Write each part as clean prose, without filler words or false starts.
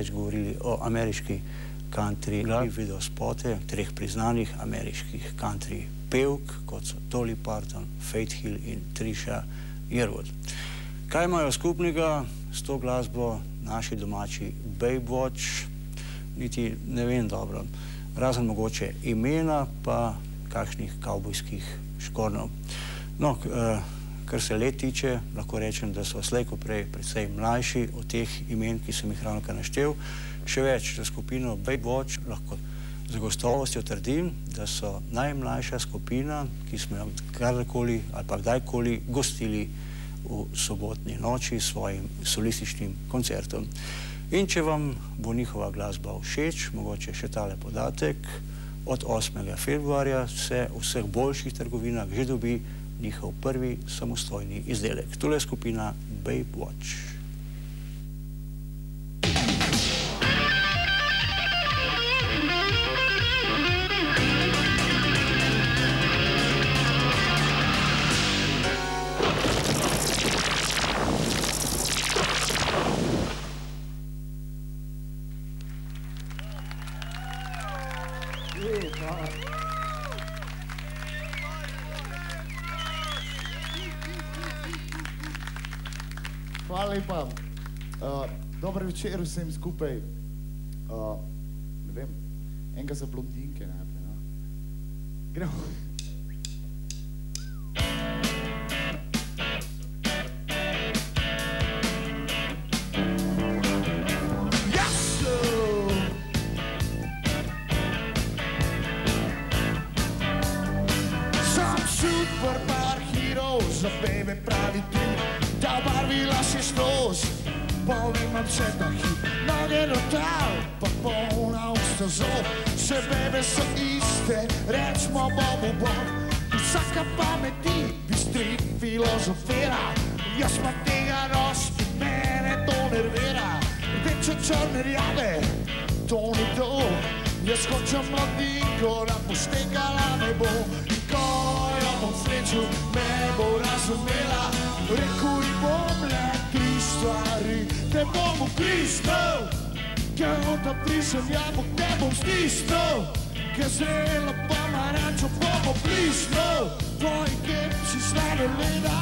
več govorili o ameriški country videospote, 3 priznanih ameriških country pevk, kot so Dolly Parton, Faith Hill in Trisha Yearwood. Kaj imajo skupnega s to glasbo naši domači Baywatch? Niti ne vem dobro. Razen mogoče imena, pa kakšnih kavbojskih škornov. No, kar se let tiče, lahko rečem, da so slej ko prej precej mlajši od teh imen, ki sem jih ravnokar naštel. Še več, za skupino Baywatch lahko z gotovostjo trdim, da so najmlajša skupina, ki smo jo karkoli ali pa kdajkoli gostili v sobotni noči s svojim solističnim koncertom. In če vam bo njihova glasba všeč, mogoče še tale podatek, od 8. februarja se v vseh boljših trgovinah že dobi njihov prvi samostojni izdelek. Tole je skupina Baywatch. Hvala lepa. Dober večer vsem skupaj. Ne vem, enega za blondinke najprej, no? Gremo. Some superhero za baby pravi ti, da obarvila si štos, polni imam vse ta hit, noge do tal, pa polna usta zob, vse bebe so iste, recimo bobu bob, vsaka pameti, bistri filozofira, jaz pa tega rosti, mene to nervira, rdeče črne rjave, to ni to, jaz hočem mladinko, da bo štekala ne bo, ko jo bom srečil, me bo razumela, rekel ji bom le 3 stvari, te bom ukristal, ker otaprišem jabolk te bom stisnal, ker zrela pomarančo bom oblisnal, tvoji kepci sladoleda.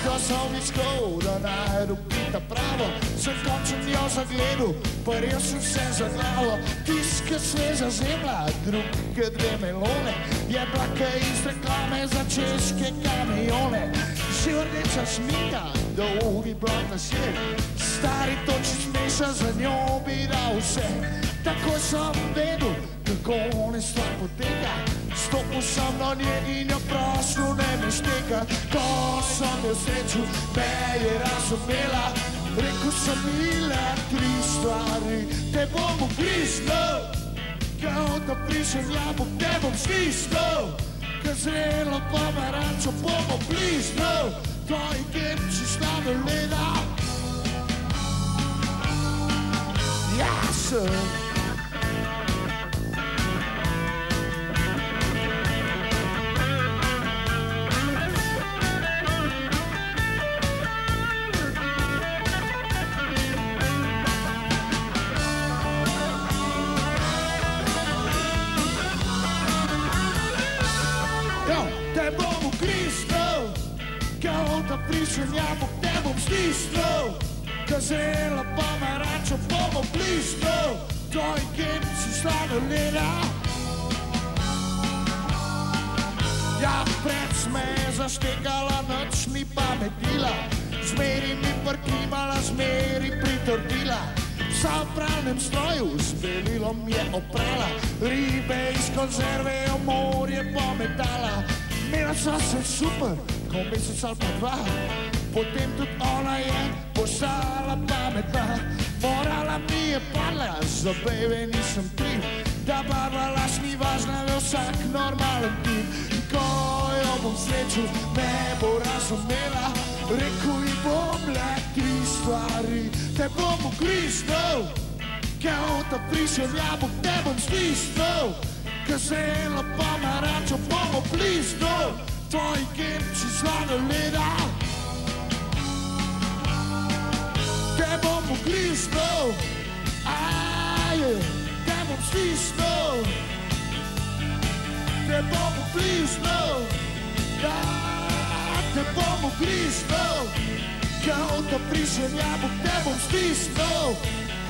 Ko sem iskal, da najdu pita pravo, sem končen jo zagledal, pa res sem se zaglavo. Tist, ki sveža zemlja, drug, ki 2 melone, je blaka iz reklame za češke kamione. Že rdeča šminka, dolgi blond lasje, stari toči smeša, za njo bi dal vse. Tako sem vedel, kako ne stvar poteka, stopil sem na nje in jo prosil, ne me šteka. Ko sem jo srečil, me je razumela, rekel sem ji le 3 stvari, te bom ukrisnal, ker otaprišem jabolk te bom stisnal, ker zrelo pomarančo bom oblisnal, tvoji kepci sladoleda. Jaz sem te bom ukrisnal, ker otaprišem jabolk te bom stisnal, ker zrela pomarančo bom oblisnal, tvoji kepci sladoleda. Ja, pred me je zaštekala, noč mi pametila, zmeri mi prikimala, zmeri pritrdila, vsa v pralnem stroju z belilom je oprala, ribe iz konzerve v morje pometala. Imela sva se super, ko mesec ali pa 2, potem tudi ona je postala pametna. Morala mi je padla, za bebe nisem kriv, da barva las ni važna ve vsak normalen tip. Ko jo bom srečil, me bo razumela, rekel ji bom le 3 stvari, te bom ukrisnal, ker otaprišem jabolk te bom stisnal, Gazela pomarančo bomo bližno, tvoji gemči slane leda. Te bomo bližno, te bom stisnil. Te bomo bližno, te bomo bližno. Kao da prišem jabolk, te bom stisnil.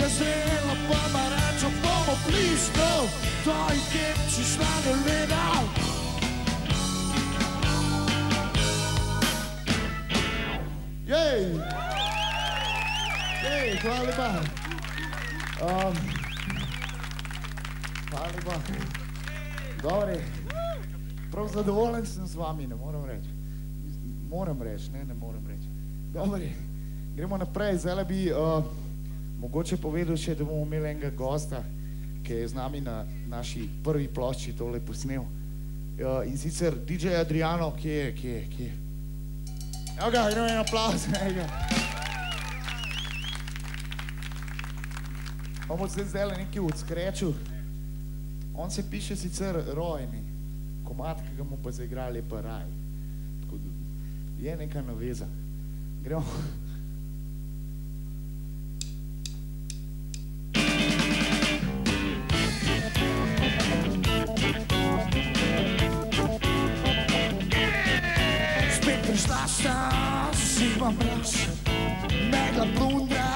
Gazela pomarančo bomo bližno, tvoji gemči slane leda. Jej! Jej, hvala lepa. Hvala lepa. Dobri, prav zadovoljen sem z vami, ne moram reči. Moram reči, ne moram reči. Dobri, gremo naprej. Zdaj bi mogoče povedal še, da bomo imeli enega gosta, ki je z nami na naši prvi plošči tole posnel. In sicer DJ Adriano, ki je. Evo ga, gremo en aplauz. Bomo se zdaj nekaj odskrečil. On se piše sicer Rojni, komad, ki ga mu pa zaigrali je pa Raj. Tako da je neka naveza. Gremo. Spet prišla sta, zima mraz, megla blunda,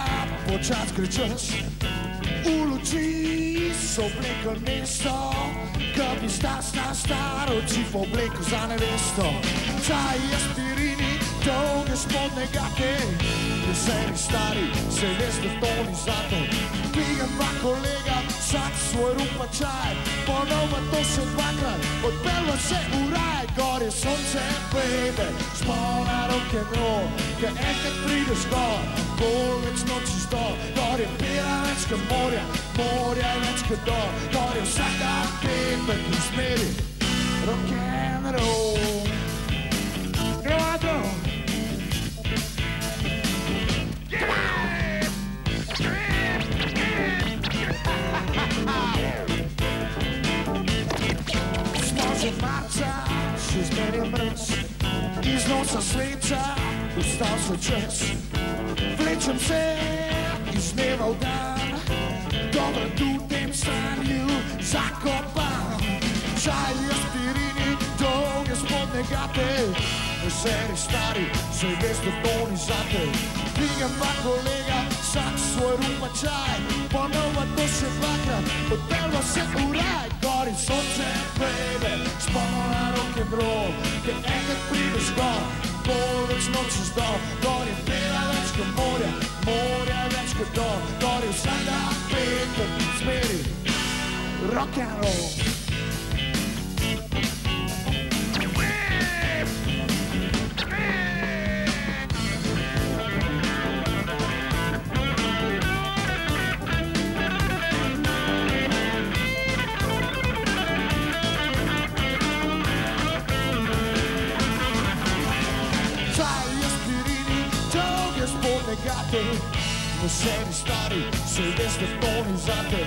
počas gre čas. V luči so oblekli mesto, ko bi stasna staroči po obleku za nevesto. Čaj je aspirini, dolge spodne gate, veseli stari, se veste v toni zate. Pigam pa kolega, vsak svoj rupa čaj, ponova to še dvakrat, odpelva se v raj. Gor je sonce, baby, spolna rock'n'roll, ke enkrat prideš gor, bolj več noči zdol. Gor je pera več ke morja, morja je več ke dol. Gor je vsaka pepe, ki smeri rock'n'roll. Grado! Smo že marca, še zmeraj mraz, iz nosa sveča, ustal se čas. Vlečem se iz dneva v dan, dobro tu v tem stanju zakopan. Čaj je aspirini, dolge spodne gate, veseli stari, se veste v toni zate. Pigam pa kolega, vsak svoj rupa čaj, ponova to še dvakrat, odpelva se v raj. Gor je sonce, baby, spolna rock'n'roll, ke enkrat prideš gor, bolj več noči zdol. Gor je pera več ke morja, morja je več ke dol. Gor je vsaka petka, ki smeri rock'n'roll. Veseli stari, se veste v toni zate.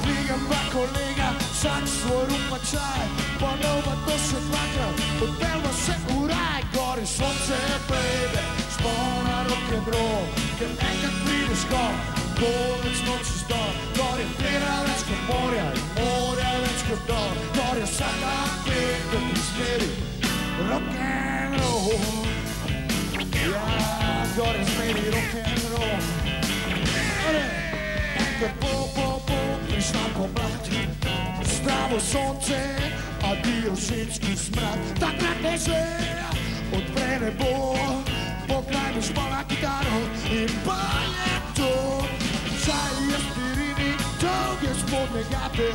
Pigam pa kolega, vsak svoj rupa čaj, ponova to še dvakrat, odpelva se v raj. Gor je sonce, baby, spolna rock'n'roll, ker enkrat prideš gor, bolj več noči zdol. Gor je pera več ke morja, morja je več ke dol. Gor je vsaka petka, ki smeri rock'n'roll. Ja, gor je smeri rock'n'roll. Enkrat bo prišla pomlad, zdravo sonce, adijo zimski smrad. Takrat ne se odpre nebo, poklanjaš pa na kitaro in pa je to. Čaj je aspirini, dolge spodne gate,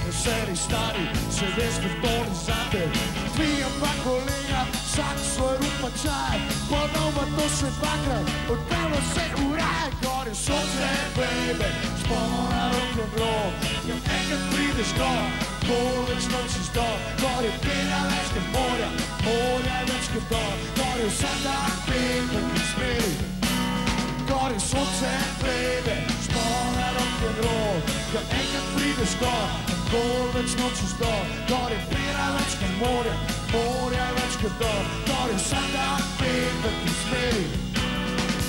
veseli stari, se veste v toni zate. Pigam pa kolega, vsak svoj rupa čaj, ponova to še dvakrat, odpelva se v raj. Gor je sonce, baby, spolna rock'n'roll, ker enkrat prideš gor, bolj več noči zdol. Gor je pera več ke morja, morja je več ke dol. Gor je vsaka petka, ki smeri. Gor je sonce, baby, spolna rock'n'roll, ker enkrat prideš gor, Dol več noči zdol, gor je pera več kot morja, morja je več kot dol, gor je vsak dan petek in smeri.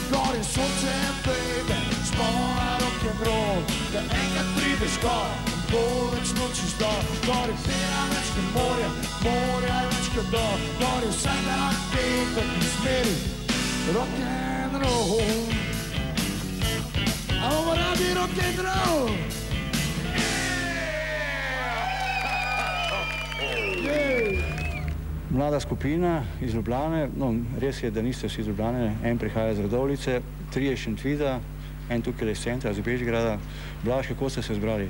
Gor je sonce, baby, spomna rock'n'roll, da enkrat prideš gor, dol več noči zdol, gor je pera več kot morja, morja je več kot dol, gor je vsak dan petek in smeri. Rock'n'roll, a bomo radi rock'n'roll. Mlada skupina iz Ljubljane, no res je, da niste vsi iz Ljubljane, en prihaja iz Radovljice, 3 iz Šentvida, en tukaj iz centra, iz Bežigrada. Blaž, kako ste se zbrali?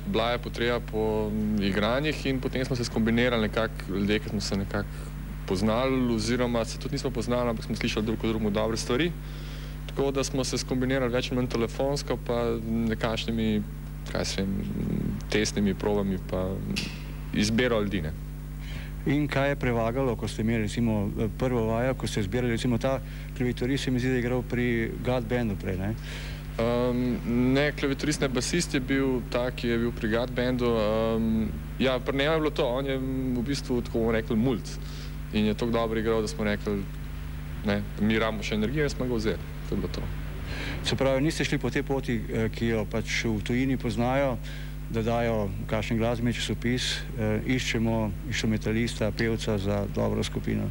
Bila je potreba po igranjih in potem smo se skombinirali nekako ljudje, ki smo se nekako poznali, oziroma se tudi nismo poznali, ampak smo slišali drug od drugemu dobre stvari. Tako da smo se skombinirali več ali manj telefonsko, pa nekakšnimi, kaj se vem, testnimi probami, pa izbiro ljudi, ne. In kaj je prevagalo, ko ste imeli recimo prvo vajo, ko ste izbirali recimo ta klaviaturist, se mi zdi, da je igral pri Gut Bandu prej, ne? Ne, klaviaturist, ne, basist je bil ta, ki je bil pri Gut Bandu. Ja, pri njemu je bilo to, on je v bistvu, tako bomo rekli, mult. In je tako dobro igral, da smo rekli, ne, mi rabimo še energije, in smo ga vzeli. To je bilo to. Se pravi, niste šli po tej poti, ki jo pač v tujini poznajo, da dajo kakšen glasbeni časopis, iščemo inštrumentalista, pevca za dobro skupino?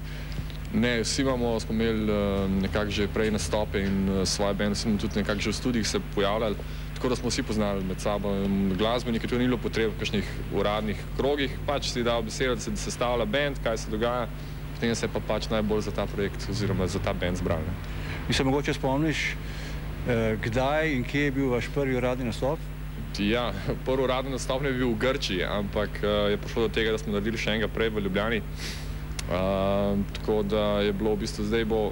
Ne, vsi smo imeli nekako že prej nastope in svoje bende smo tudi nekako že v studijih se pojavljali, tako da smo vsi poznali med sabo glasbenike, tudi ni bilo potreb v kakšnih uradnih krogih, pač si dal besedo, da se sestavlja bend, kaj se dogaja, potem se je pa pač najbolj za ta projekt oziroma za ta bend zbral. In se mogoče spomniš, kdaj in kje je bil vaš prvi uradni nastop? Ja, prvi uradni nastop ne bi bil v Grčiji, ampak je prišlo do tega, da smo naredili še enega prej v Ljubljani. Tako da je bilo v bistvu, zdaj bo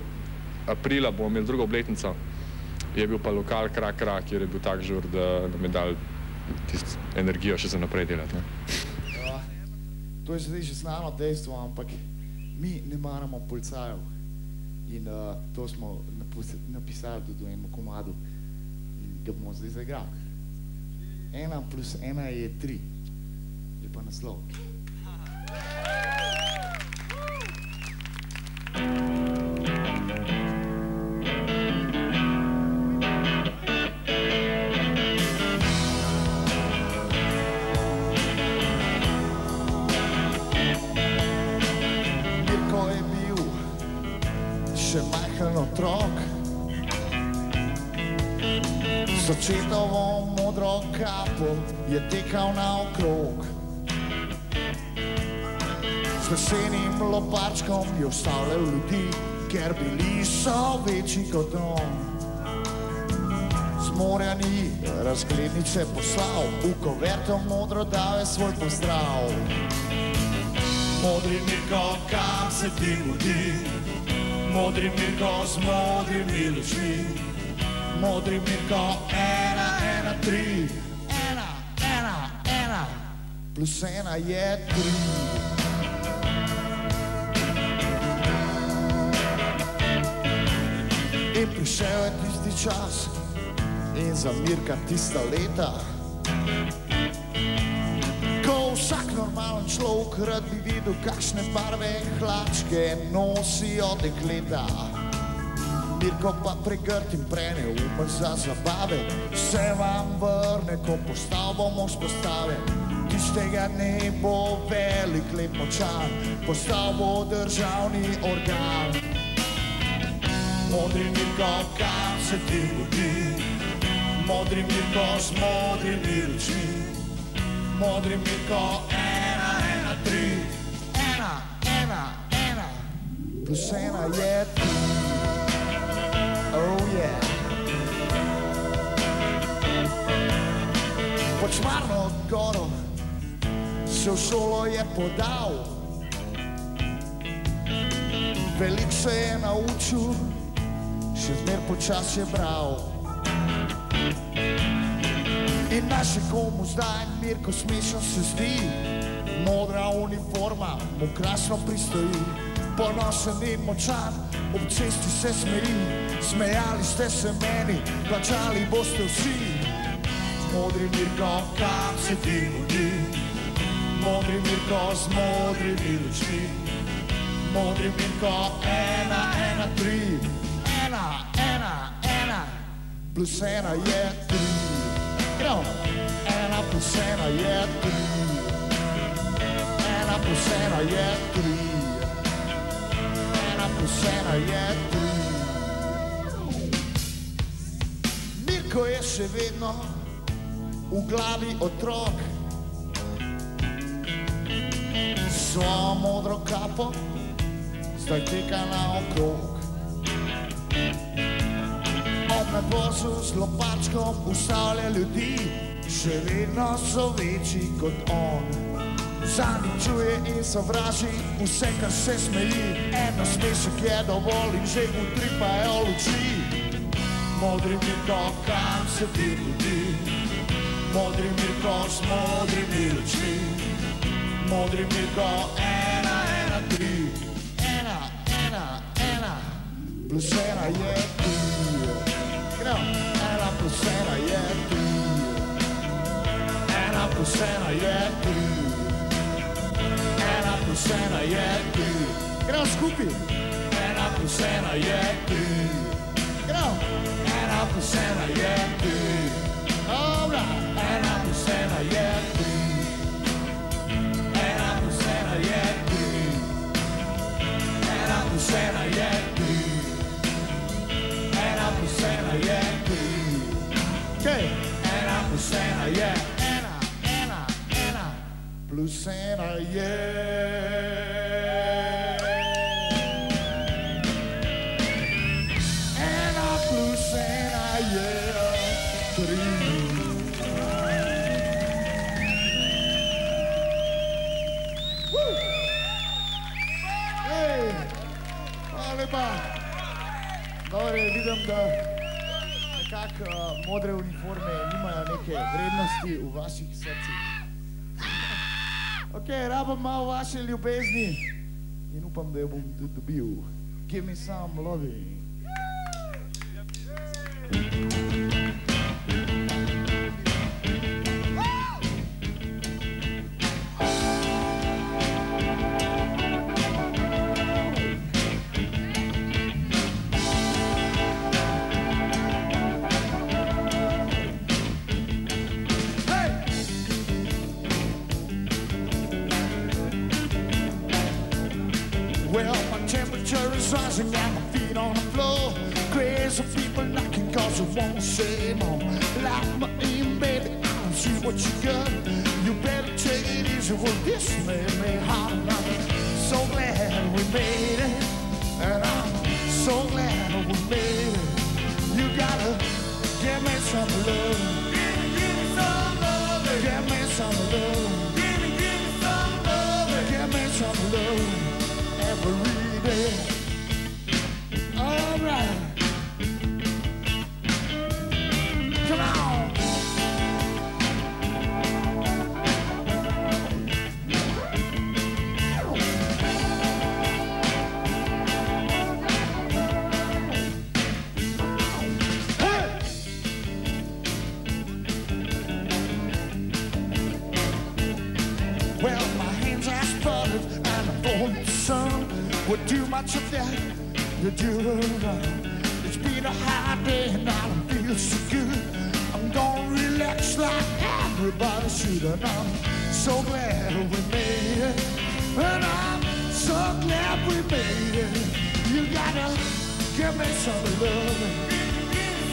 aprila, bomo imeli drugo obletnico, je bil pa lokal Krak, kjer je bil tak žur, da nam je dal tisto energijo še za naprej delati. To je zdaj že znano dejstvo, ampak mi ne maramo policajev. In to smo napisali tudi v enem komadu in ga bomo zdaj zaigrali. 1 + 1 je 3, je pa naslov. Mirko je bil še majhen otrok, z očetovo modro kapo je tekal naokrog. Z lesenim loparčkom je ustavljal ljudi, ker bili so večji kot on. Z morja ni razglednice poslal, v koverto modro dal je svoj pozdrav. Modri Mirko, kam se ti mudi? Modri Mirko z modrimi lučmi. Modri Mirko, 1, 1, 3, 1, 1, 1 + 1 je 3. In prišel je tisti čas in za Mirka tista leta, ko vsak normalen človek rad bi videl, kakšne barve hlačke nosijo dekleta. Mirko pa pregrd in prene umr za zabave, se vam vrne, ko postal bomo vzpostaven. Tistega dne bo velik, lep, močan, postal bo državni organ. Modri Mirko, kam se ti mudi? Modri Mirko z modrimi lučmi. Modri Mirko, 1, 1, 3, 1, 1, 1 + 1 je 3. Oh yeah. Pod Šmarno goro se v šolo je podal, veliko se je naučil, še zmer počas je bral. In našikomu zdaj Mirko smešno se zdi, modra uniforma mu krasno pristoji. Ponosen in močan, ob cesti se smeri, smejali ste se meni, plačali boste vsi. modri Mirko, kam se ti mudi? Modri Mirko z modrimi lučmi. Modri Mirko, 1, 1, 3. 1, 1, 1 plus 1 je 3. Gremo. 1 plus 1 je 3. 1 plus 1 je 3. 1 plus 1 je 3. Mirko je še vedno v glavi otrok. Svojo modro kapo zdaj teka naokrog. Ob nadvozu z lopačkom ustavlja ljudi, še vedno so večji kot on. Zaničuje in sovraži vse, kar se smeji. Eno smešek je dovolj in že utripajo luči. Modri Mirko, kam se ti mudi? Modri Mirko z modrimi lučmi. Modri Mirko, 1, 1, 3. 1, 1, 1 plus 1 je 3. Gremo. 1 plus 1 je 3. 1 plus 1 je 3. 1 plus 1 je 3. Gremo skupaj. 1 plus 1 je 3. Gremo. 1 plus 1 je 3. Dobra. 1 plus 1 je 3. 1 plus 1 je 3. 1 plus 1 je 3. 1 plus 1 je 3. Okay. 1 plus 1 je 1, 1, 1 plus 1 je 1 plus 1 je 3. Hvala lepa. Dobre, vidim, da nekako modre uniforme nimajo neke vrednosti v vaših srcih. Ok, rabim malo vaše ljubezni in upam, da jo bom tudi dobil. Give me some loving. Well, my temperature is rising and my feet on the floor. Crazy people knocking cause you won't say more. Lock me in, baby, I don't see what you got. You better take it easy, well, this made me hot enough. So glad we made it, and I'm so glad we made it. You gotta give me some love. Give me some love. Give me some love. Give me some love. Give me some love. Every day. All right. Come on. Hey! Well, my hands are spotted and I'm born to sun. With too much of that, you do it wrong. It's been a hard day and I don't feel so good. I'm gonna relax like everybody should. And I'm so glad we made it. And I'm so glad we made it. You gotta give me some loving.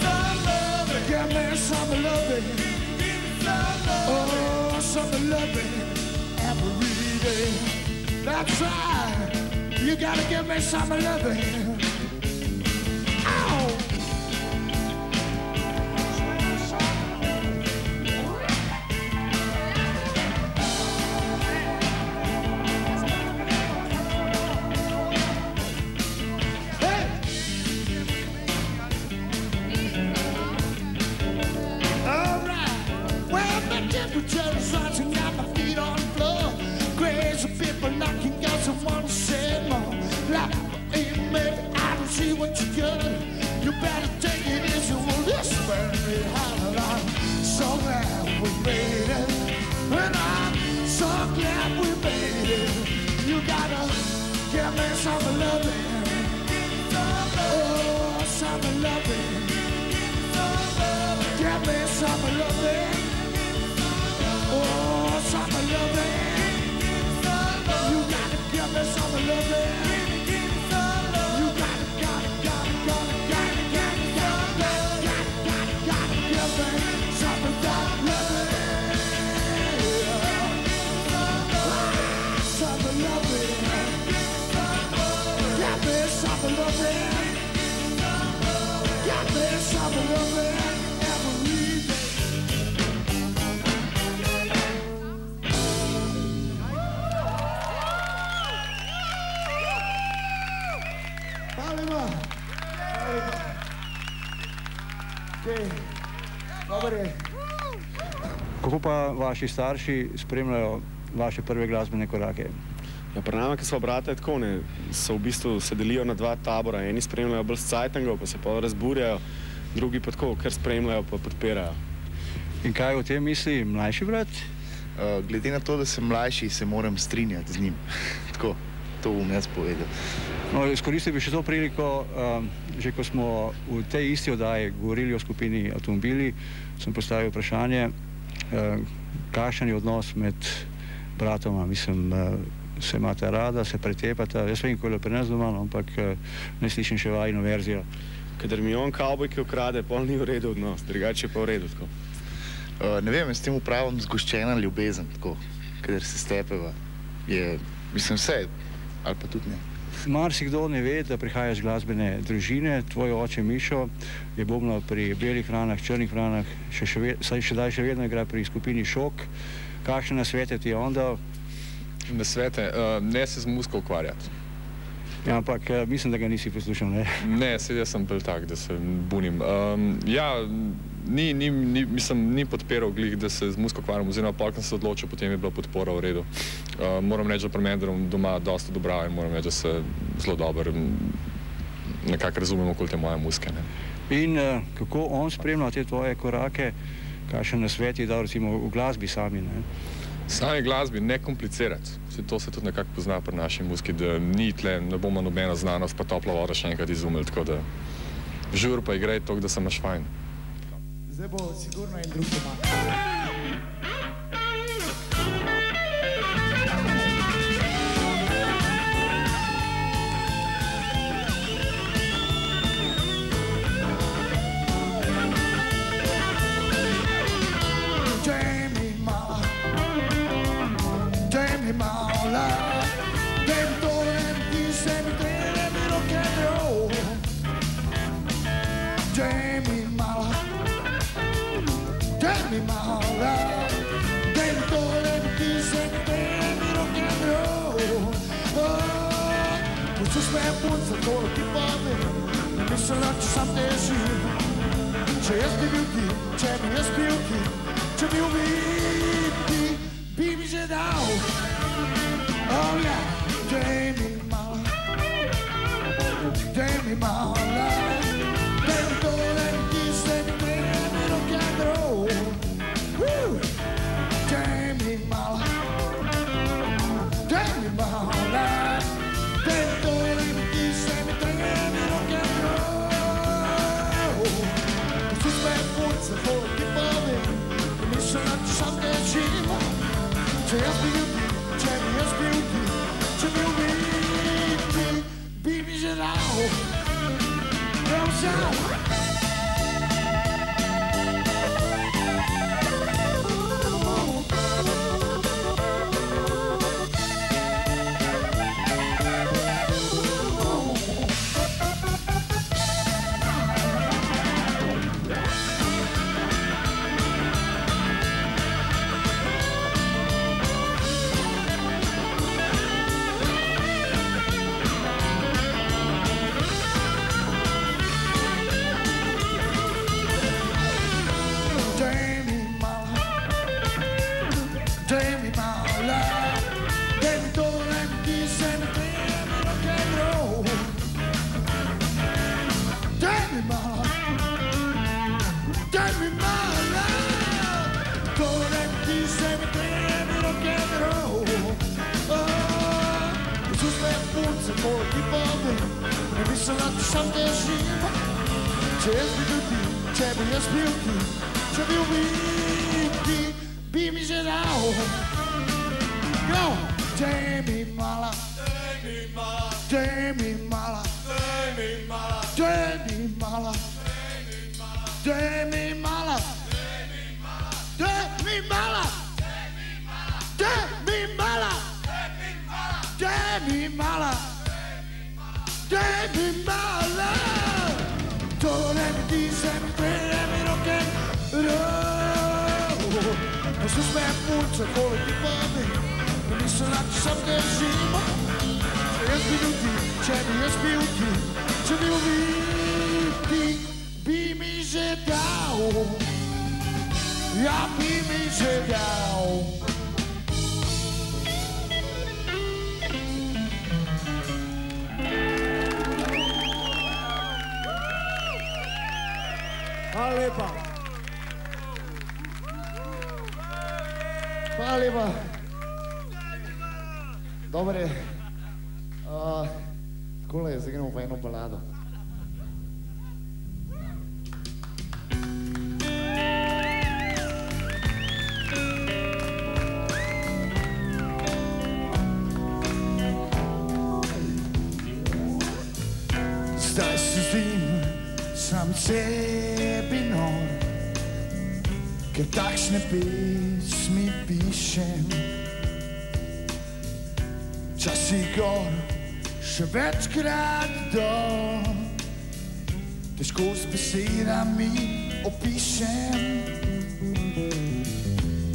Some loving. Give me some loving. Oh, some loving every day. That's right. You gotta give me some loving. Ow! Hey! All right. Well, my temperature is rising and my feet on the floor. Crazy people knocking cause I wanna say more. Like, hey, maybe I don't see what you got. You better take it easy, well, this burn me hot. I'm so glad glad we made it. You gotta give me some loving. Oh, some loving. Give me some loving. Oh, some loving. You gotta give me some loving. You gotta give me some of that loving. Some loving. Give me some loving. Give me some loving every day. Hvala lepa. Dobar je. Kako pa vaši starši spremljajo vaše prve glasbene korake? Ja, pri nama, ki so brata, je tako, ne, so v bistvu se delijo na dva tabora. Eni spremljajo bolj s cajtangov, pa se pa razburjajo, drugi pa tako, ker spremljajo, pa podpirajo. In kaj o tem misli mlajši brat? Glede na to, da sem mlajši, se moram strinjati z njim. Tako, to bom jaz povedal. No, izkoristil bi še to priliko, že ko smo v tej isti oddaji govorili o skupini Avtomobili, sem postavil vprašanje, kakšen je odnos med bratoma, mislim, se imate rada, se pretepata, jaz vem, ko je pri nas doma, ampak ne slišim še vajino verzijo. Kadar mi on kavbojke ukrade, pol ni v redu odnos, drugače je pa v redu tako. Ne vem, s tem upravom zgoščena ljubezen, tako, kadar se stepeva, je, mislim, vse, ali pa tudi ne. Marsikdo ne ve, da prihaja iz glasbene družine. Tvoj oče Mišo je bobnal pri Belih vranah, Črnih vranah, sedaj še vedno igra pri skupini Šok. Kakšne nasvete ti je on dal? Nasvete, ne se z muziko ukvarjati. Ja, ampak mislim, da ga nisi poslušal, ne? Ne, sedaj jaz sem bolj tak, da se bunim. Ja, ni podpiral glih, da se z muziko ukvarjam, oziroma pa, ko sem se odločil, potem je bila podpora v redu. Moram reči, da pri meni doma dosta odobrava in moram reči, da se zelo dobro nekako razumemo okoli te moje muzike. In kako on spremlja te tvoje korake, kakšen nasvet je dal recimo v glasbi sami, ne? Sami glasbi ne komplicirati. To se tudi nekako pozna pri naši muziki, da ni tle, ne bomo nobena znanost pa topla voda še enkrat izumeli, tako da žur pa igraj toliko, da se imaš fajn. Zdaj bo sigurno en drug doma. Punca, koliki babi, mislila, če sam te živim. Če jaz bi bil ti, če bi jaz bil ti, če bi ubiti, bi mi že dal. Oh yeah, daj mi malo, daj mi malo, daj mi tole, ti se mi tremi rock and roll. Daj mi malo, daj mi malo, daj mi tole, če jaz bi bil ti, če bi jaz bil ti, če bi ubiti, bi mi že dal. Evo žal. som det zima. Če jaz bi bil ti, če bi jaz bil ti, če bil bi ti, bi mi že dal. Gremo! Daj mi mala, daj mi mala, daj mi mala, daj mi mala, daj mi mala, daj mi mala, daj mi mala, daj mi mala, daj mi mala, daj mi mala. To ne mi ti se mi prede mi roke, poslušaj me punce, koliko ti pade. Mislim, da ti sam te zima. Če jaz bi bil ti, če bi jaz bil ti, če bi bil ti, bi mi že dal. Ja, bi mi že dal. Hvala lepa. Hvala lepa. Dobre, takole je, zdaj gremo pa eno balado. Zdaj se zdim sam sebi nor, ker takšne pesmi pišem. Včasih gor, še večkrat dol, težko z besedami opišem.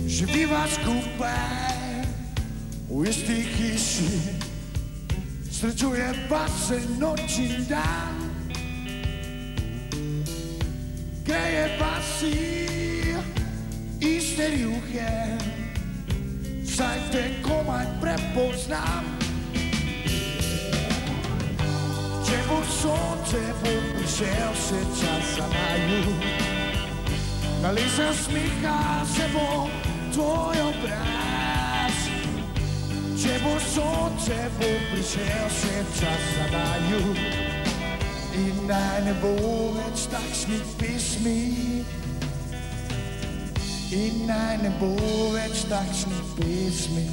Živiva skupaj v isti hiši, srečujeva se noč in dan. Grejeva si iste rjuhe, saj te komaj prepoznam. Če bo sonce, bo prišel še čas za naju. Na lice smiha se bo tvoj obraz. Če bo sonce, bo prišel še čas za naju. In naj ne bo več takšnih pesmi. In naj ne bo več takšnih pesmi.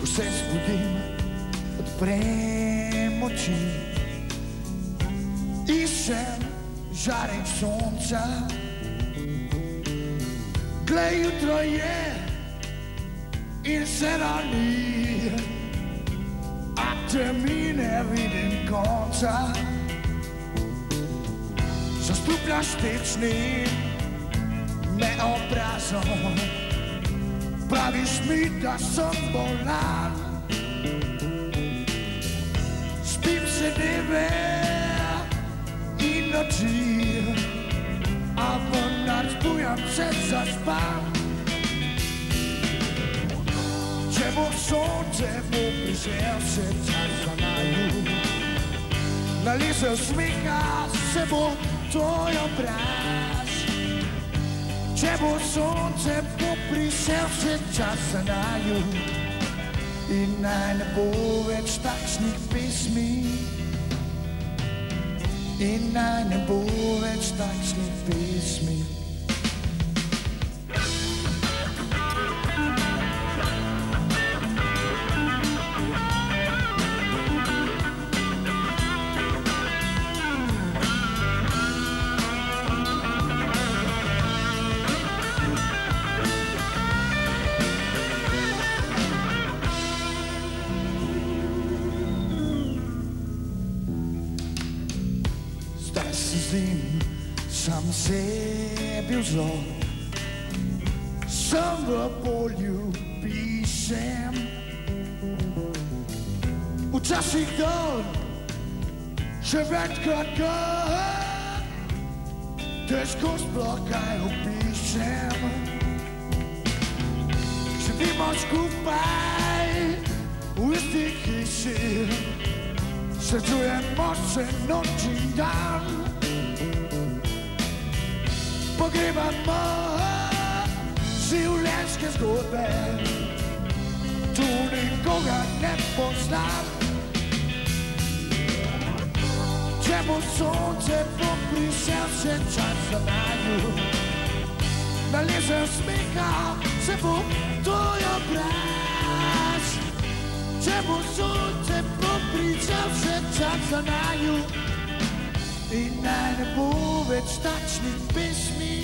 Ko se zbudim, odprem oči, iščem žarek sonca. Glej, jutro je in se rani, a temi ne vidim konca. Zastrupljaš tečni me obrazom, praviš mi, da sem bolan. Spim se dneve in noči, a vendar zbujam se zaspan. Če bo sonce, bo prišel še čas za naju. Na lice smiha se bo tvoj obraz. Če bo sonce, bo prišel še čas za naju. In naj ne bo več takšnih pesmi. In naj ne bo več takšnih pesmi. Sam sebi vzor, sem v polju pišem. Včasih dol, še večkrat gor, težko sploh kaj opišem. Živimo skupaj v isti hiši, srečujemo se noč in dan. Pogrebamo življenjske zgodbe, tu nikogar ne poznam. Če bo sonce, bo prišel še čas za naju. Naleze smeha, se bo tvoj obraz. Če bo sonce, bo prišel še čas za naju. In naj ne bo več takšnih pesmi.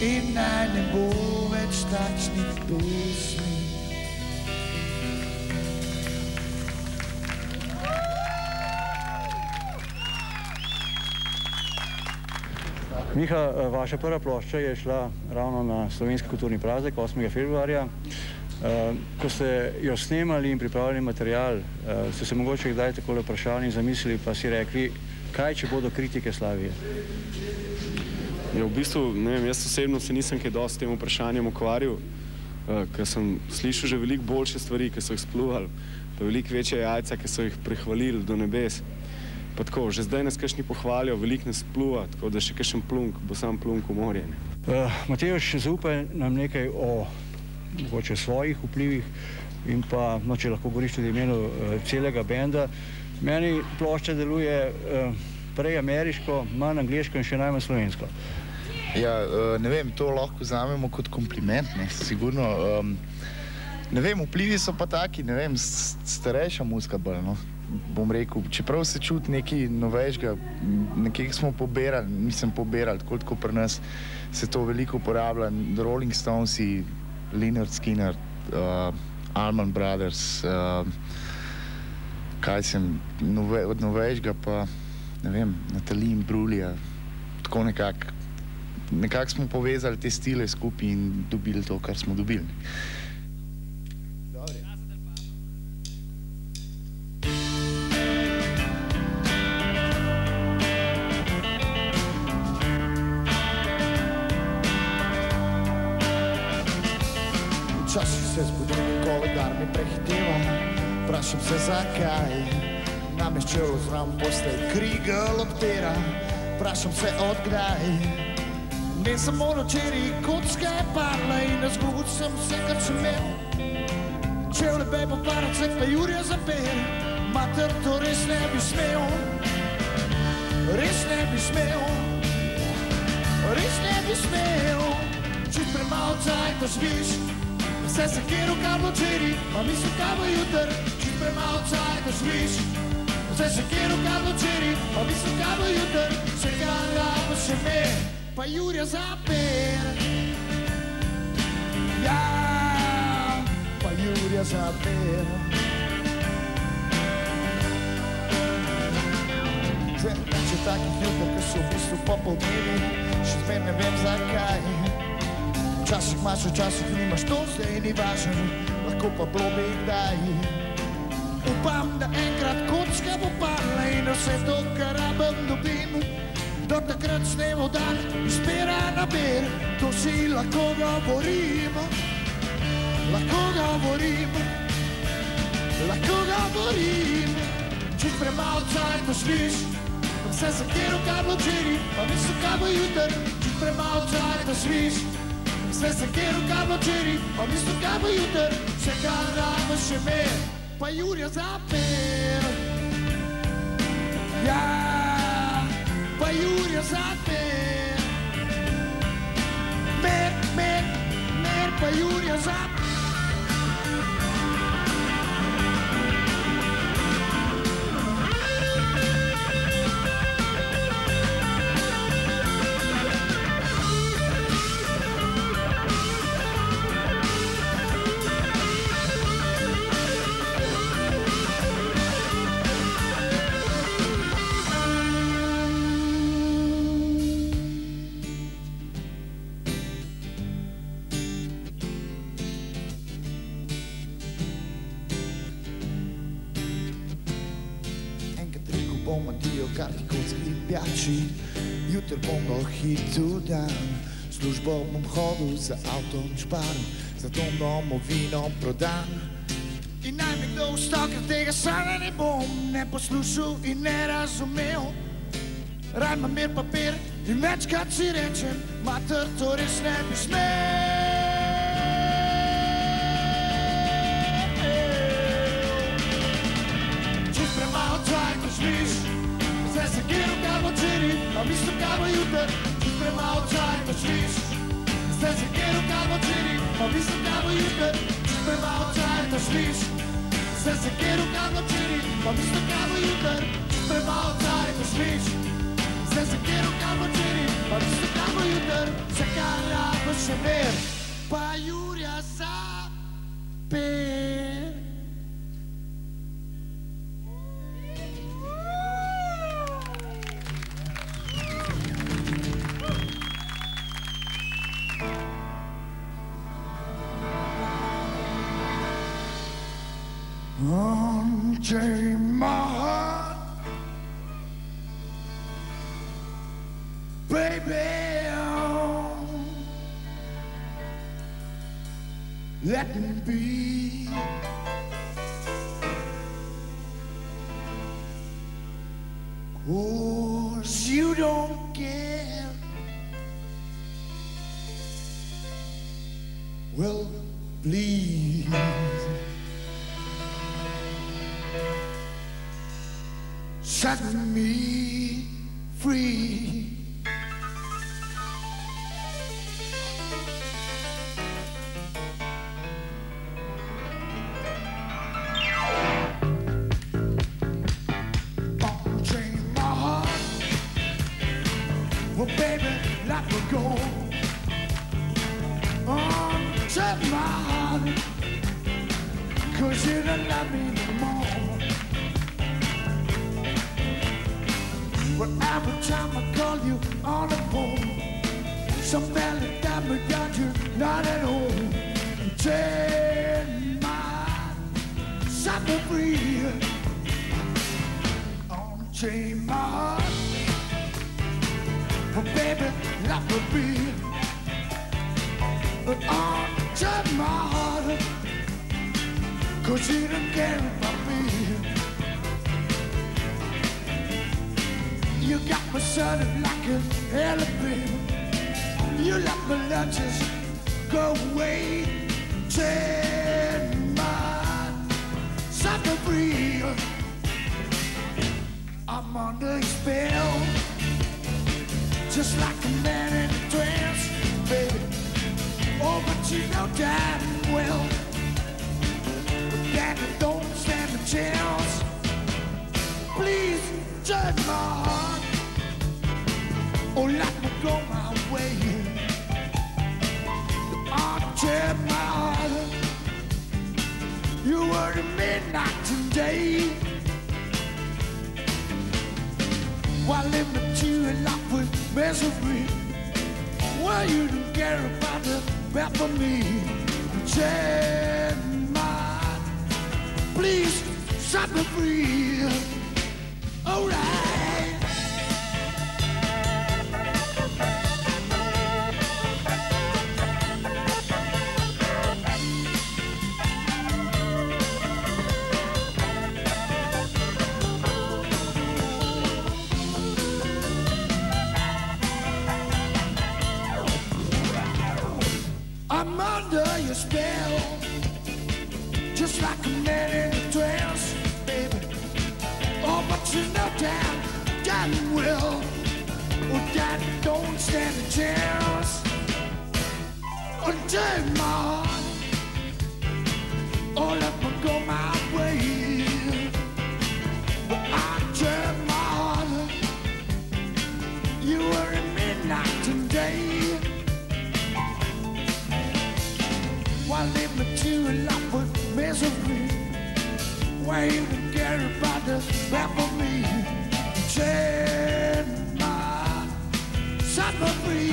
In naj ne bo več takšnih pesmi. Miha, vaša prva plošča je šla ravno na slovenski kulturni praznik 8. februarja. Ko ste jo snemali in pripravljali material, ste se mogoče kdaj takole vprašali in zamislili, pa si rekli, kaj če bodo kritike Slavije? Ja, v bistvu, ne vem, jaz osebno se nisem kaj dosti s tem vprašanjem ukvarjal, ker sem slišal že veliko boljše stvari, ki so jih spluvali, pa veliko večje jajca, ki so jih prehvalili do nebes. Pa tako, že zdaj nas kakšni pohvalijo, veliko nas pluva, tako da še kakšen plunk, bo sam plunk v morje. Matejoš, zaupaj nam nekaj o mogoče svojih vplivih in pa, no, če lahko govoriš tudi imenu celega benda. Meni plošča deluje prej ameriško, manj angliško in še najmanj slovensko. Ja, ne vem, to lahko vzamemo kot kompliment, ne, sigurno. Ne vem, vplivi so pa taki, ne vem, starejša muzika bolj, no. Bom rekel, čeprav se čuti nekaj novejšega, nekaj smo pobirali, nisem pobirali, tako pri nas se to veliko uporablja, Rolling Stonesi, Lynyrd Skynyrd, Allman Brothers, kaj sem, od novejšega pa, ne vem, Natalie Imbruglia, tako nekako smo povezali te stile skupaj in dobili to, kar smo dobili. Včasih se zbudim in koledar mi prehiteva, vprašam se zakaj. Nameščevo zram posle krigel odpira, vprašam se odkdaj. Ne samo nočeri kocka je parla in razgubil sem se, kar sem imel. Čevlje bejbo paracek pa Jurija Zaper, mater to res ne bi smel. Res ne bi smel, res ne bi smel. Čut premalo cajta zviš, vse se kjeru kablo čeri, pa mislim kablo jutr. Čut premalo cajta zviš, vse se kjeru kablo čeri, pa mislim kablo jutr. Vse kar rabo še me, pa Jurija Zaper. Ja, pa Jurija Zaper. Če takih jutr, ki so v bistvu popoldnevi, še zmer ne vem zakaj. Včasih imaš, včasih nimaš, to zdaj ni važno, lahko pa bilo bi kdaj. Upam, da enkrat kocka bo parla in vse to, kar rabim, dobim. Do takrat snemo dan, izbira naber, to si lahko govorim. Lahko govorim, lahko govorim. Čut premalo cajta sliš, vse se kjeru kablo čeri, pa mislim kablo jutr. Čut premalo cajta sliš, vse se kjeru kablo čeri, pa mislim kablo jutr. Vse kar rabo še me, pa Jurija Zaper. Ja, pa Jurija Zaper. Mer, pa Jurija Zaper. Bomo dio karti kocki pijači, jutr bom do hitu dan. Službo bom hodil za avtom šparom, za dom domovino prodan. In naj mi kdo vstal, ker tega sada ne bom ne poslušal in ne razumel. Raj imam mir papir in večkrat si rečem, mater, to res ne bi smel. Čist premalo cajta sliš, zdaj se kjero kamo čiri, a mislim kamo juter, čez premalo čaj pa sliš. Zdaj se kjero kamo čiri, a mislim kamo juter, čez premalo čaj pa sliš. Zdaj se kjero kamo čiri, a mislim kamo juter, čez premalo čaj pa sliš. Zdaj se kjero kamo čiri, a mislim kamo juter, zakaj rabo še mer, pa Jurja zapet. Unchain my heart, baby, let me be. 'Cause you don't care. Well, please. Set me free. Unchain my heart. Well, baby, let me go. Unchain my heart. 'Cause you don't love me no more. But every time I call you on the phone, some belly got me got you not at home. Chain my set me free. Unchain my heart. But baby, let me be. But unchain my heart. 'Cause you don't care about me. You got me sunning like an elephant. You let me let just go away. Chain my set me free. I'm under your spell, just like a man in a trance, baby. Oh, but you know damn well that I don't stand a chance. Please turn my heart. Oh, let me go my way. Unchain my heart. You were the midnight today. While living to a life with misery. Well, you don't care about the best for me. Unchain my heart. Please set me free. All right. I'm under your spell, just like a man in a trance, baby. Oh, but you know damn well, oh, that don't stand a chance. Unchain my heart, oh, let me go my way. Unchain my heart, you were at midnight today. While living to a life with misery, why you don't care about the best for me? Chain my set me free.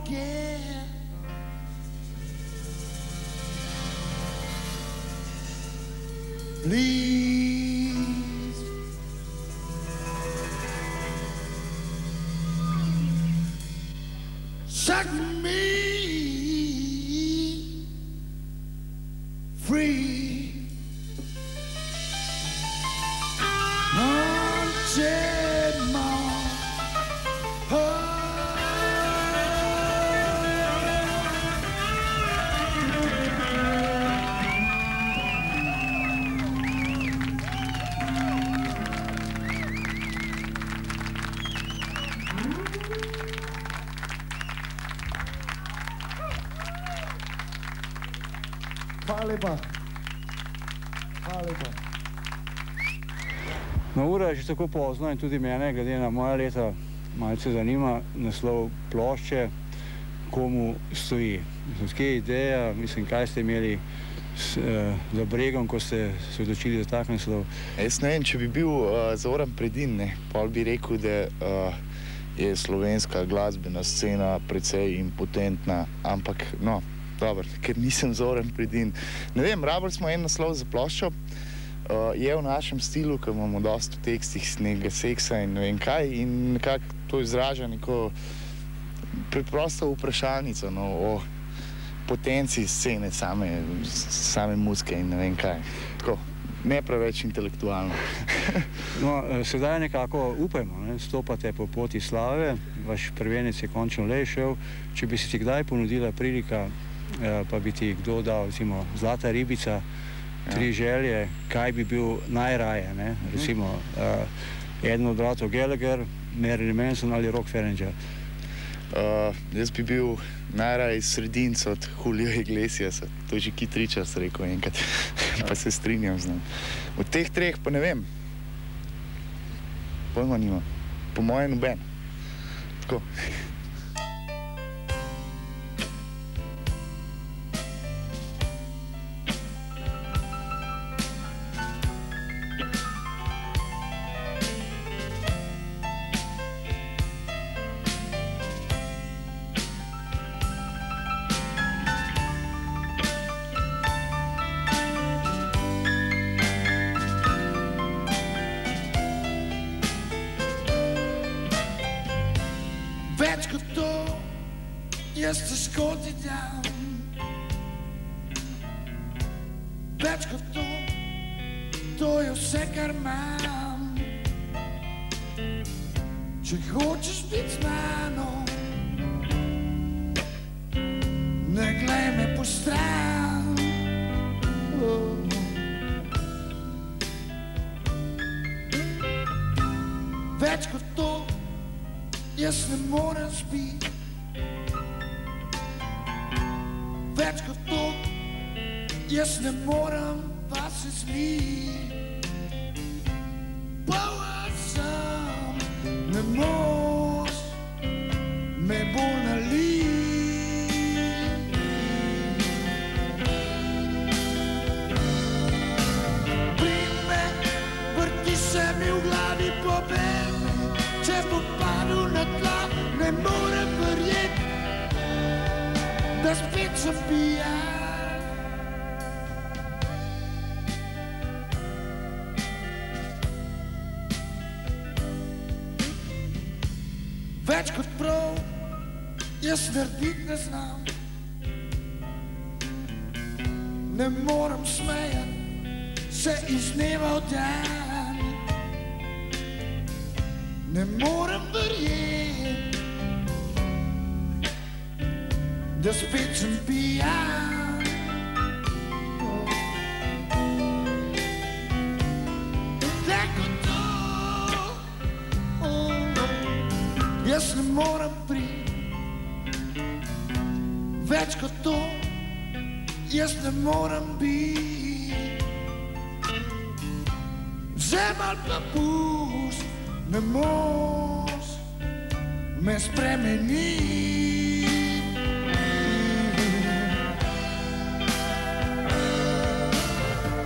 again. Please, set me free. Until my heart Hvala lepa. Hvala lepa. No, ura je že tako pozno in tudi mene, glede na moja leta, malce zanima naslov plošče, komu stoji. Mislim, kje je ideja, mislim, kaj ste imeli za bregom, ko ste se odločili za tak naslov? Jaz ne vem, če bi bil Zoran Predin, pol bi rekel, da je slovenska glasbena scena precej impotentna, ampak no, dobro, ker nisem Zoran Predin. Ne vem, rabili smo en naslov za ploščo, je v našem stilu, ker imamo dosti v tekstih nekega seksa in ne vem kaj, in nekako to izraža neko preprosto vprašalnico o potenciji scene same muzike in ne vem kaj. Tako, ne preveč intelektualno. No, sedaj nekako upajmo, stopate po poti slave, vaš prvenec je končno le šel. Če bi se ti kdaj ponudila prilika, pa bi ti kdo dal, recimo, Zlata ribica, 3 želje, kaj bi bil najraje, recimo, eden od bratov Gallagher, Marilyn Manson ali Rock Ferringer? Jaz bi bil najraje sredinc od Julio Iglesiasa, to je že Keith Richards rekel enkrat, pa se strinjam z njim. Od teh 3 pa ne vem, pojma nimam, po moje noben. Tako. Več kot to, jaz težko ti dam. Več kot to je vse, kar imam. Če hočeš biti z mano, ne glej me postran. Več kot to, jaz ne morem spiti. Več kot to, jaz ne morem pa se smiti. Poln sem, ne moš me bolj naliti. Prime, vrti se mi v glavi pobeg, če bo padel na tla, ne morem verjeti, da spet sem pijan. Več kot prav, jaz narediti ne znam. Ne morem smejati se iz dneva v dan. Ne morem verjeti, da spet sem pijan. Tako to, jaz ne morem priti. Več kot to, jaz ne morem biti. Vzem ali pa pust, ne moš me spremeniti.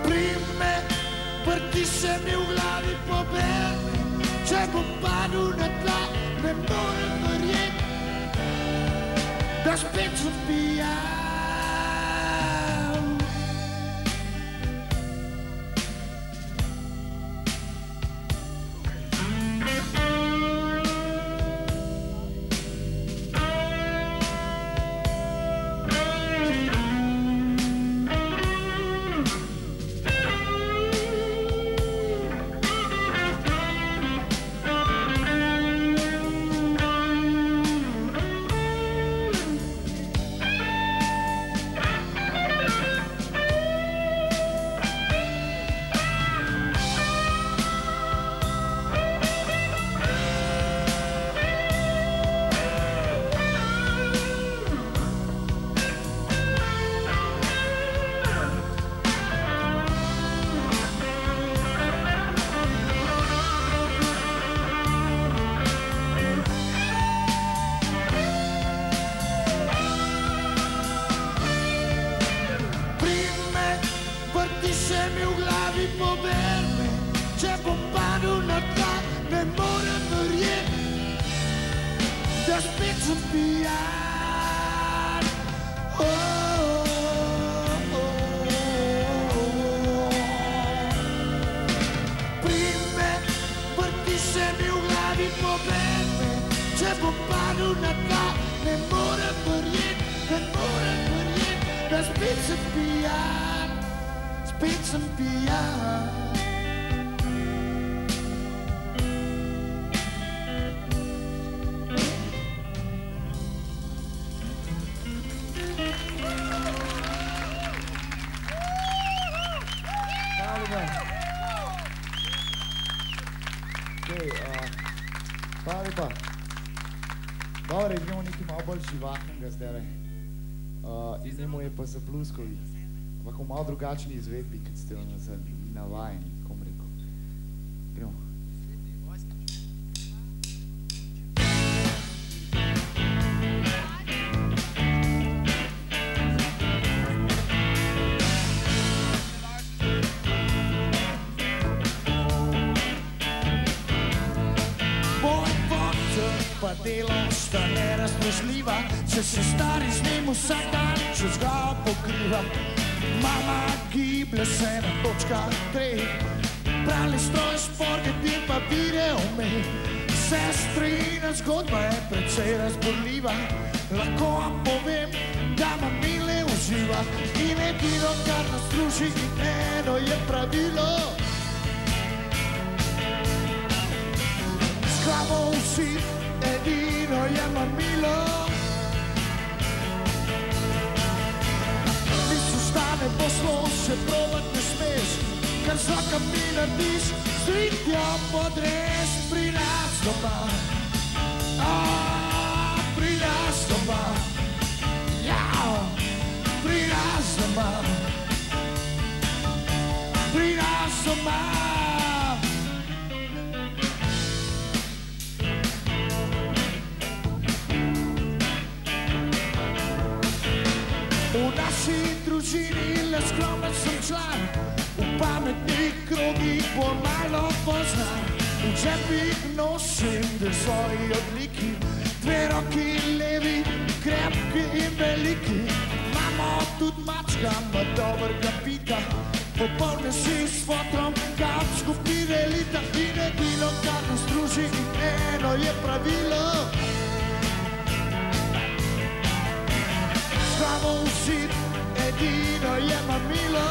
Prime, vrti se mi v glavi pobeg, če bo padel na tla, ne morem verjeti, spet sem pijan. Hvala lepa. Dobro, idemo nekaj malo bolj živahnega zdaj. Idemo je pa za blueskovi. Ampak v malo drugačni izvedbi, kot ste navajeni, kom rekel. Gremo. Če se stari z njim vsak dan čez glavo pokrivam. Mama giblje se na točkah 3, pralni stroj, šporget in pa video me. Sestrina zgodba je precej razborljiva, lahko vam povem, da mamile uživa. In edino, kar nas druži, eno je pravilo. S glavo vsi, edino je mamilo. Ne poslo še provat ne smeš, kar zvaka mi narediš, stritja podres pri nas doma. Pri nas doma, ja, pri nas doma, pri nas doma. V naši družini le skromen sem član, v pametnih krogih bolj malo poznan. V žepih nosim dve svoji odliki, dve roki levi, krepki in veliki. Imamo tudi mačka, ma dobrega pika, popolne si s fotrom, kapčko pide lita. In edino, kar nas druži, eno je pravilo. Glavo vsi, edino je mamilo.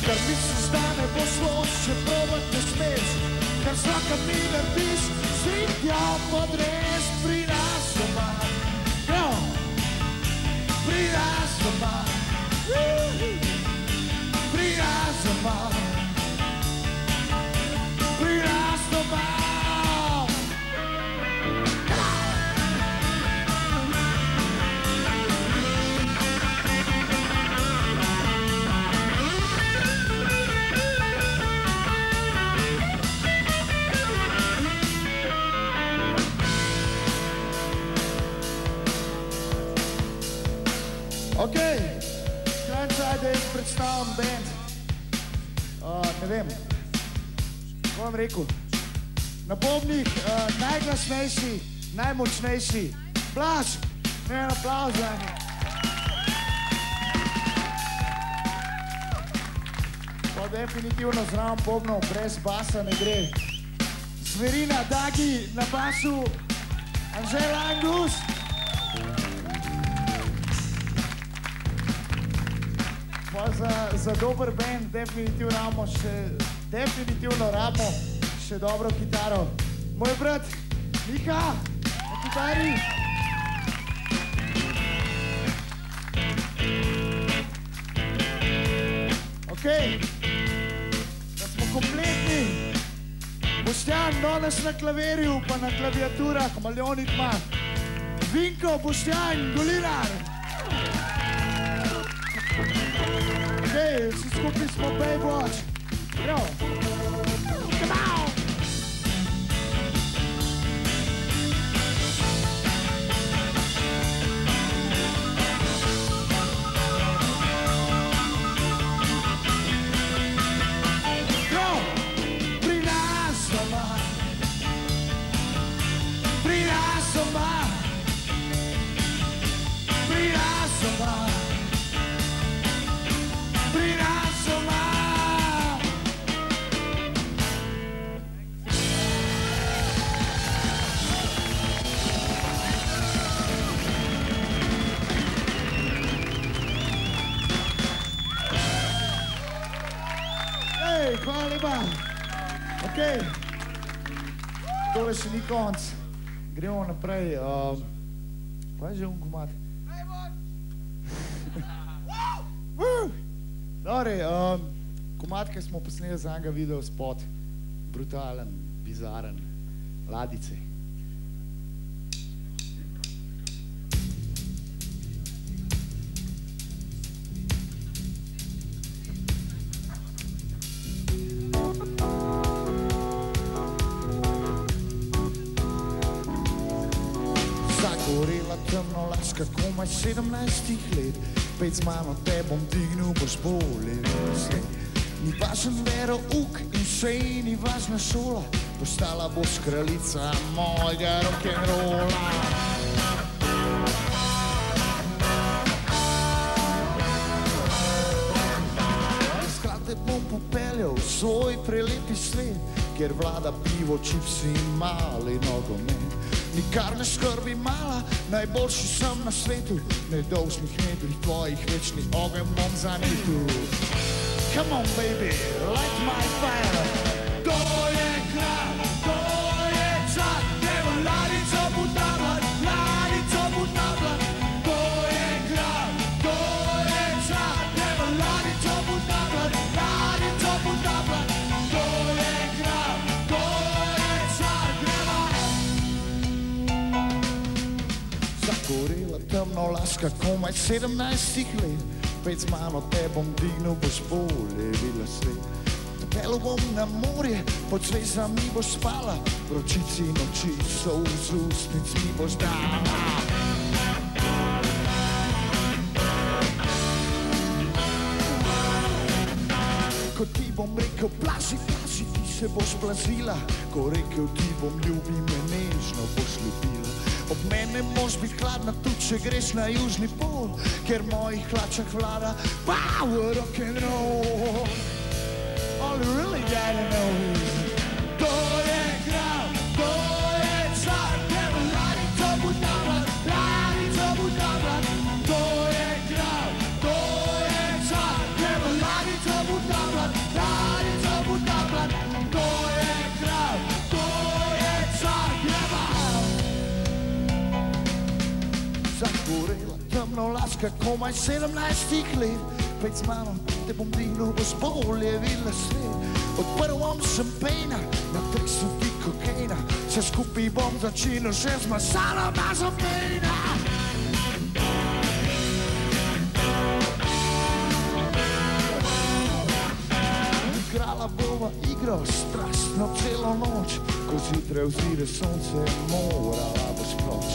Kar misliš, da ne bo šlo, še provat ne smeš, kar zvaka mi narediš, stritja podres pri nas doma. Pri nas doma, pri nas doma, pri nas doma. Ok, krajcaj, da jih predstavim band. Ne vem, kako vam rekel. Na bobnih najglasnejši najmočnejši. Blaž, ne en aplauz za njih. Pa definitivno zraven bobnov, brez basa ne gre. Zverina, Dagi, na basu, Anžel Angus. Pa za dober band definitivno rabimo še dobro kitaro. Moj brat, Miha, na kitari. Okej, da smo kompletni. Boštjan, danes na klavirju, pa na klaviaturah, Maljonik ima. Vinko, Boštjan, Golinar. Okej, vsi skupaj smo Baywatch. Prav. Come on! Hvala lepa. Okej. Tole še ni konc. Gremo naprej. Pa je že komad. Dobre, komad, ki smo posneli za enega video spot. Brutalen, bizaren. Ladice. Zagorela temnolaska, komaj 17 let. Pet z mano te bom dignil, boš bolje vesel. Ni važen verouk in sej ni važna šola, postala boš kraljica mojega rock'n'rolla. Skrat te bom popeljal v svoj prelepi svet, kjer vlada pivo, čipsi in mali nogomet. Nikar ne skrbi mala, najboljši sem na svetu, nedolžnih medrih tvojih večni ogenj bom zanetil. Come on baby, light my fire. To je kralj, to je car, gremo ladico butavlat, ladico butavlat. To je kralj, to je car, gremo ladico butavlat, ladico butavlat. To je kralj, to je car, gremo. Zagorela temnolaska, komaj 17 let. Pet z mano te bom dignil, boš bolje videla svet. Pelil bom na morje, pod zvezdami boš spala, vročici noči so z ustnic mi boš dala. Ko ti bom rekel plaži, plaži, ti se boš plazila, ko rekel ti bom ljubi me nežno boš ljubila. Ob mene moš biti hladna, tudi če greš na južni pol, ker mojih hlačah vlada power rock'n'roll. All you really gotta know is, to je kralj, to je car, gremo ladico butavlat, ladico butavlat. To je kralj, to je car, gremo ladico butavlat, ladico butavlat. To je kralj, to je car, gremo. Zagorela temnolaska, komaj 17 let. Pet z mano te bom dignil, boš bolje videla svet. Odprl bom šampejna, natresel ti kokaina, vse skupaj bom začinil še z masalo mazopejna. Igrala bova igro strastno celo noč, ko zjutraj vzide sonce, morala boš proč.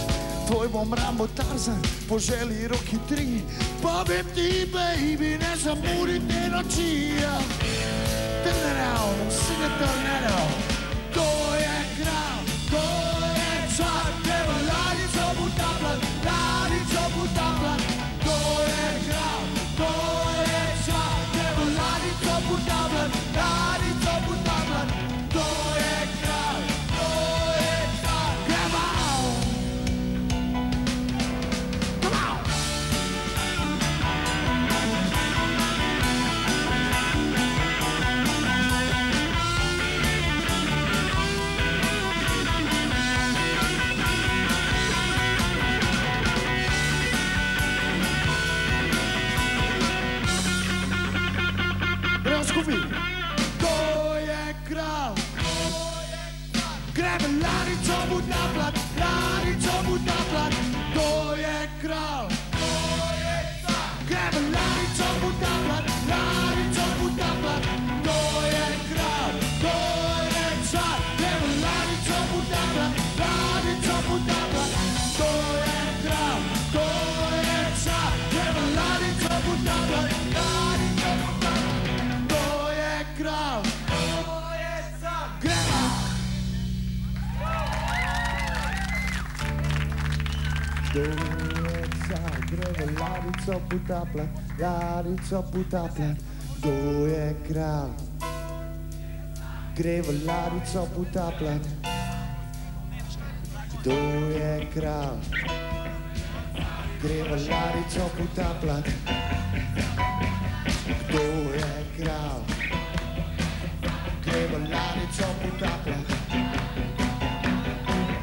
Tvoj bom Rambo Tarzan, po želji Rocky 3. Povem ti, baby, ne zamudi te noči. Turn around, sing a tornado. To je kralj, to je car, gremo Kdo je car, gre v ladico potapljat, kdo je kralj, gre v ladico potapljat, kdo je kralj, gre v ladico potapljat, kdo je kralj, gre v ladico potapljat, kdo je kralj, gre v ladico potapljat,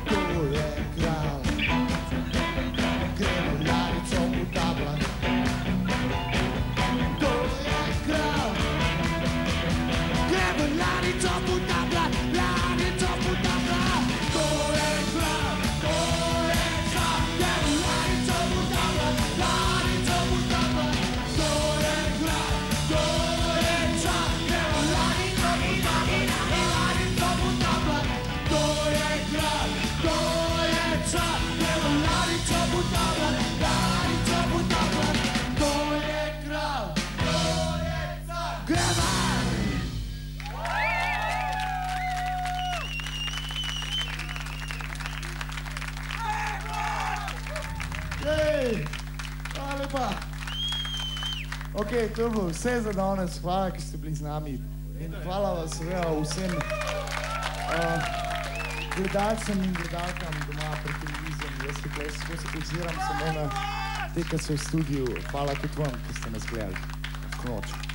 kdo je kralj, gre v ladico potapljat, ladico potapljat, kdo je kralj, kdo je car, gre v ladico potapljat, ladico potapljat, kdo je kralj, kdo je car, gre v ladico potapljat, ladico potapljat, kdo je kralj, kdo je car, gre v ladico potapljat, ladico potapljat, kdo je kralj, kdo je car, gremo! Jej, hvala lepa. Ok, to je bilo vse za danes. Hvala, ki ste bili z nami. In hvala vas vsem gledalcem in gledalkam doma pred televizijom. Jaz tukaj skozi oziram samo na te, ki so v studiu. Hvala tudi vam, ki ste nas gledali. Lahko noč.